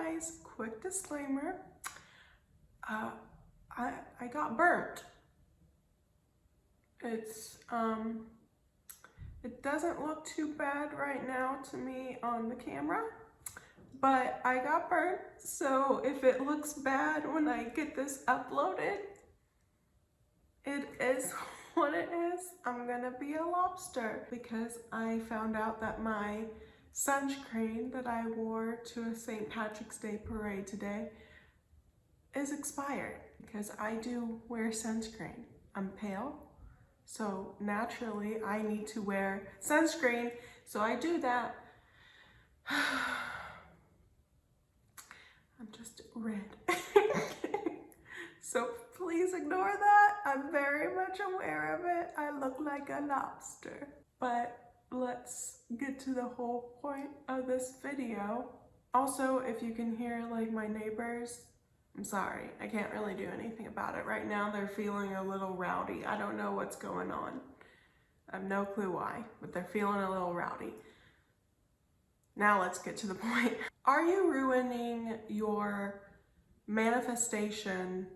guys, quick disclaimer. I got burnt. It doesn't look too bad right now to me on the camera, but I got burnt. So if it looks bad when I get this uploaded, it is what it is. I'm gonna be a lobster because I found out that my sunscreen that I wore to a St. Patrick's Day parade today is expired because I do wear sunscreen. I'm pale, so naturally I need to wear sunscreen, so I do that. I'm just red. So please ignore that. I'm very much aware of it. I look like a lobster. But let's get to the whole point of this video. Also, if you can hear like my neighbors, I'm sorry, I can't really do anything about it. Right now they're feeling a little rowdy. I don't know what's going on. I have no clue why, but they're feeling a little rowdy. Now let's get to the point. Are you ruining your manifestation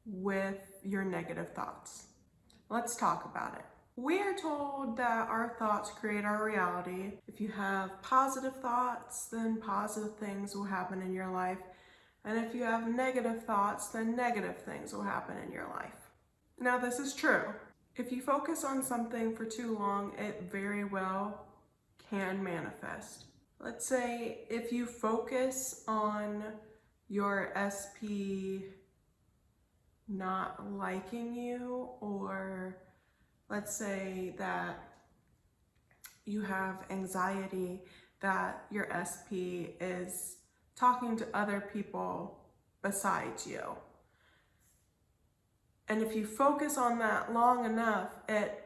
with your negative thoughts? Let's talk about it. We are told that our thoughts create our reality. If you have positive thoughts, then positive things will happen in your life. And if you have negative thoughts, then negative things will happen in your life. Now, this is true. If you focus on something for too long, it very well can manifest. Let's say if you focus on your SP not liking you, or let's say that you have anxiety that your SP is talking to other people besides you. And if you focus on that long enough, it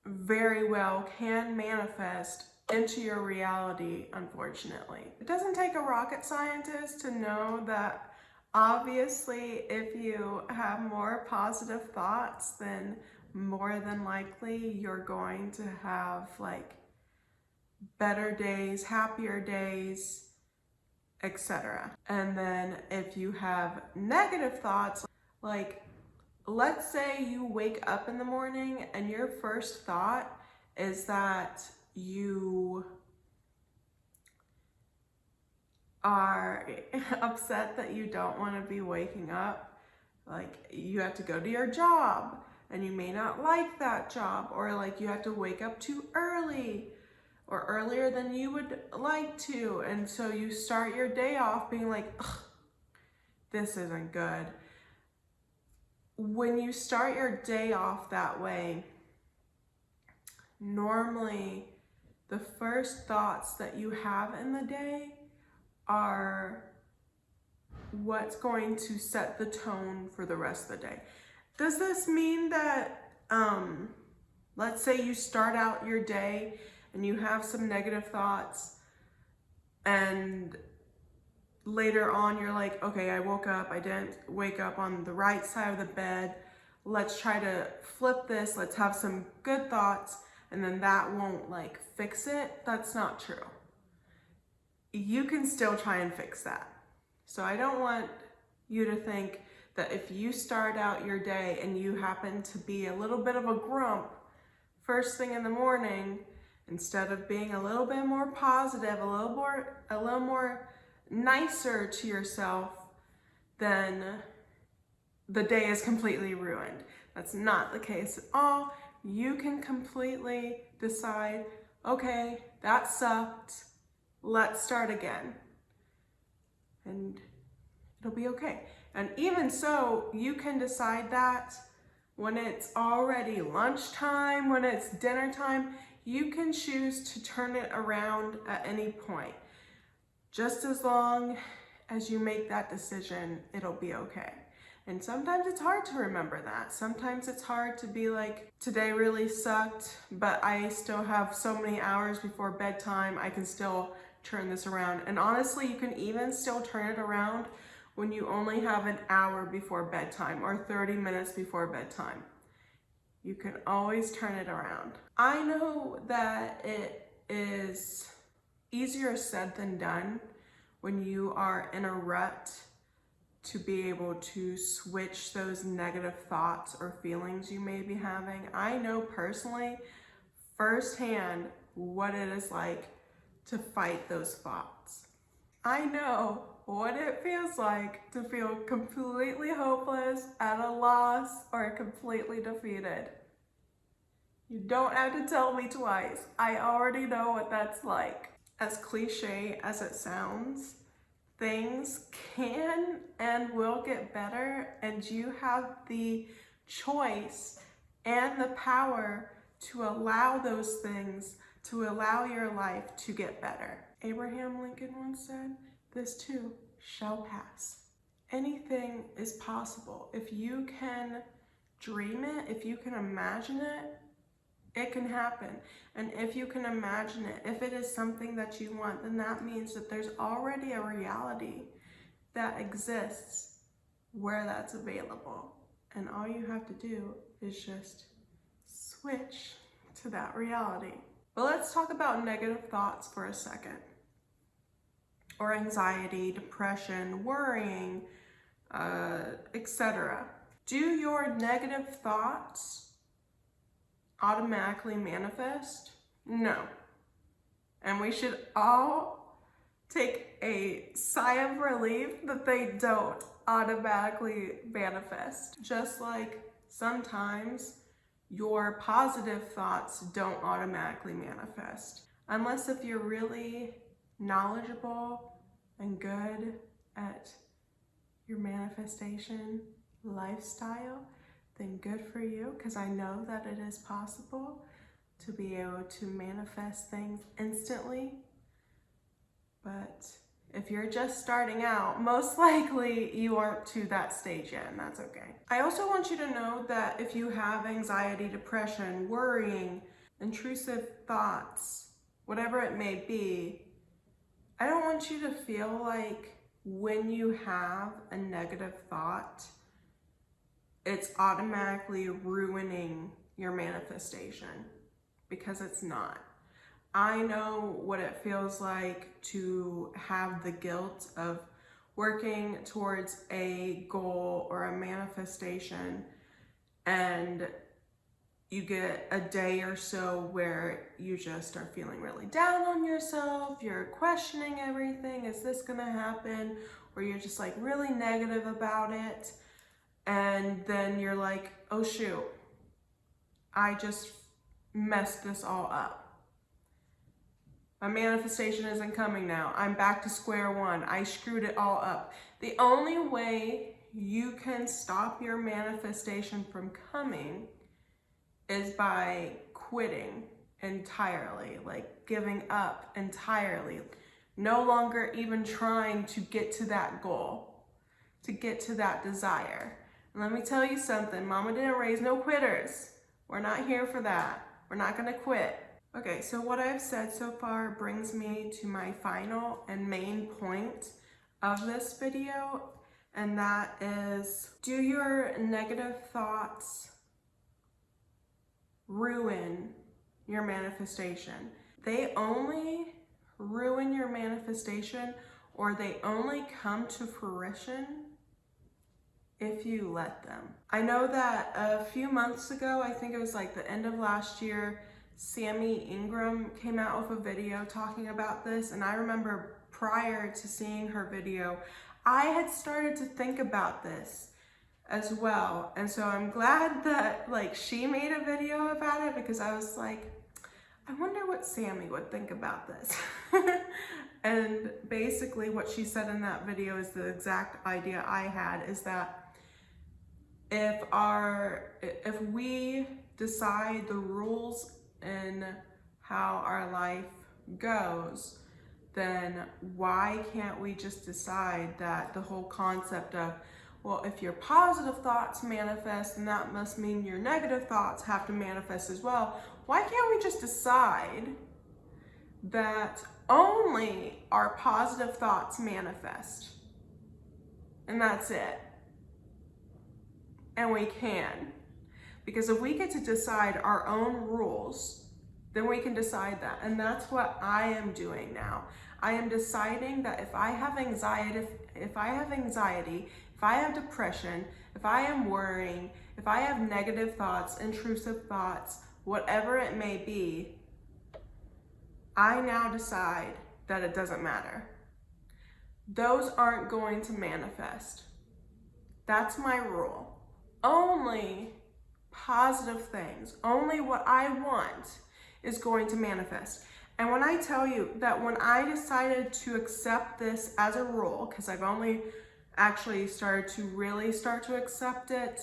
very well can manifest into your reality, unfortunately. It doesn't take a rocket scientist to know that obviously if you have more positive thoughts, then more than likely you're going to have like better days, happier days, etc. And then if you have negative thoughts, like let's say you wake up in the morning and your first thought is that you are upset that you don't want to be waking up. Like you have to go to your job and you may not like that job, or like you have to wake up too early or earlier than you would like to. And so you start your day off being like, ugh, this isn't good. When you start your day off that way, normally the first thoughts that you have in the day are what's going to set the tone for the rest of the day. Does this mean that, let's say you start out your day and you have some negative thoughts and later on you're like, okay, I woke up, I didn't wake up on the right side of the bed. Let's try to flip this. Let's have some good thoughts. And then that won't like fix it. That's not true. You can still try and fix that. So I don't want you to think that if you start out your day and you happen to be a little bit of a grump first thing in the morning, instead of being a little bit more positive, a little more nicer to yourself, then the day is completely ruined. That's not the case at all. You can completely decide, okay, that sucked. Let's start again. And it'll be okay. And even so, you can decide that when it's already lunchtime, when it's dinner time, you can choose to turn it around at any point. Just as long as you make that decision, it'll be okay. And sometimes it's hard to remember that. Sometimes it's hard to be like, today really sucked, but I still have so many hours before bedtime, I can still turn this around. And honestly, you can even still turn it around when you only have an hour before bedtime or 30 minutes before bedtime. You can always turn it around. I know that it is easier said than done when you are in a rut, to be able to switch those negative thoughts or feelings you may be having. I know personally, firsthand, what it is like to fight those thoughts. I know what it feels like to feel completely hopeless, at a loss, or completely defeated. You don't have to tell me twice. I already know what that's like. As cliche as it sounds, things can and will get better, and you have the choice and the power to allow those things, to allow your life to get better. Abraham Lincoln once said, "This too shall pass." Anything is possible. If you can dream it, if you can imagine it, it can happen. And if you can imagine it, if it is something that you want, then that means that there's already a reality that exists where that's available. And all you have to do is just switch to that reality. But let's talk about negative thoughts for a second. Or anxiety, depression, worrying, etc. Do your negative thoughts automatically manifest? No. And we should all take a sigh of relief that they don't automatically manifest. Just like sometimes your positive thoughts don't automatically manifest. Unless if you're really knowledgeable and good at your manifestation lifestyle, then good for you, because I know that it is possible to be able to manifest things instantly. But if you're just starting out, most likely you aren't to that stage yet, and that's okay. I also want you to know that if you have anxiety, depression, worrying, intrusive thoughts, whatever it may be, I don't want you to feel like when you have a negative thought, it's automatically ruining your manifestation, because it's not. I know what it feels like to have the guilt of working towards a goal or a manifestation, and you get a day or so where you just are feeling really down on yourself, you're questioning everything, is this gonna happen? Or you're just like really negative about it. And then you're like, oh shoot, I just messed this all up. My manifestation isn't coming now. I'm back to square one. I screwed it all up. The only way you can stop your manifestation from coming is by quitting entirely, like giving up entirely. No longer even trying to get to that goal, to get to that desire. And let me tell you something, Mama didn't raise no quitters. We're not here for that. We're not gonna quit. Okay, so what I've said so far brings me to my final and main point of this video, and that is, do your negative thoughts ruin your manifestation? They only ruin your manifestation, or they only come to fruition if you let them. I know that a few months ago, I think it was like the end of last year, Sammy Ingram came out with a video talking about this, and I remember prior to seeing her video, I had started to think about this as well. And so I'm glad that like she made a video about it, because I was like, I wonder what Sammy would think about this. And basically what she said in that video is the exact idea I had, is that if we decide the rules in how our life goes, then why can't we just decide that the whole concept of, well, if your positive thoughts manifest, then that must mean your negative thoughts have to manifest as well. Why can't we just decide that only our positive thoughts manifest? And that's it. And we can. Because if we get to decide our own rules, then we can decide that. And that's what I am doing now. I am deciding that if I have anxiety, if I have depression, if I am worrying, if I have negative thoughts, intrusive thoughts, whatever it may be, I now decide that it doesn't matter. Those aren't going to manifest. That's my rule. Only positive things, only what I want is going to manifest. And when I tell you that when I decided to accept this as a rule, because I've only actually started to really start to accept it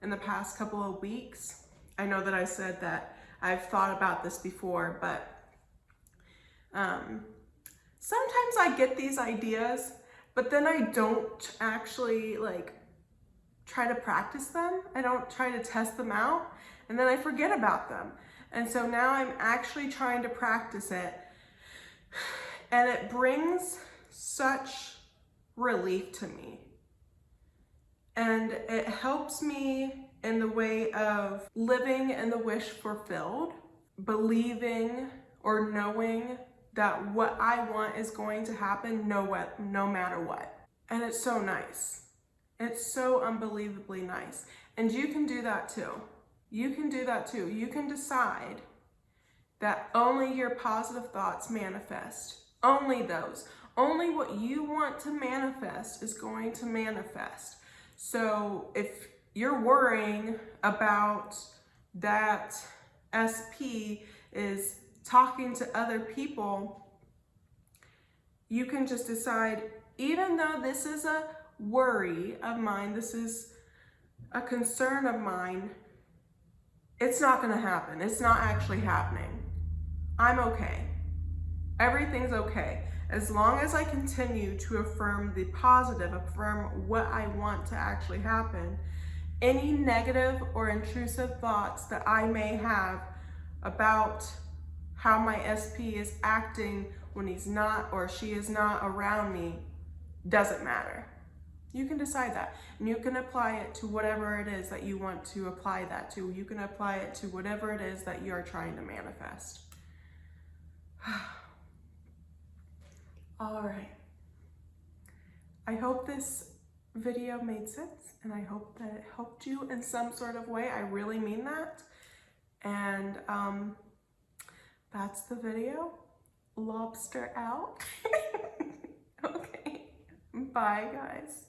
in the past couple of weeks. I know that I said that I've thought about this before, but sometimes I get these ideas, but then I don't actually like try to practice them. I don't try to test them out, and then I forget about them. And so now I'm actually trying to practice it, and it brings such relief to me. And it helps me in the way of living in the wish fulfilled, believing or knowing that what I want is going to happen no matter what. And it's so nice. It's so unbelievably nice. And you can do that too. You can do that too. You can decide that only your positive thoughts manifest. Only those. Only what you want to manifest is going to manifest. So if you're worrying about that SP is talking to other people, you can just decide, even though this is a worry of mine, this is a concern of mine, it's not going to happen. It's not actually happening. I'm okay. Everything's okay. As long as I continue to affirm the positive, affirm what I want to actually happen, any negative or intrusive thoughts that I may have about how my SP is acting when he's not or she is not around me doesn't matter. You can decide that, and you can apply it to whatever it is that you want to apply that to. You can apply it to whatever it is that you are trying to manifest. All right. I hope this video made sense, and I hope that it helped you in some sort of way. I really mean that. And that's the video. Lobster out. Okay. Bye, guys.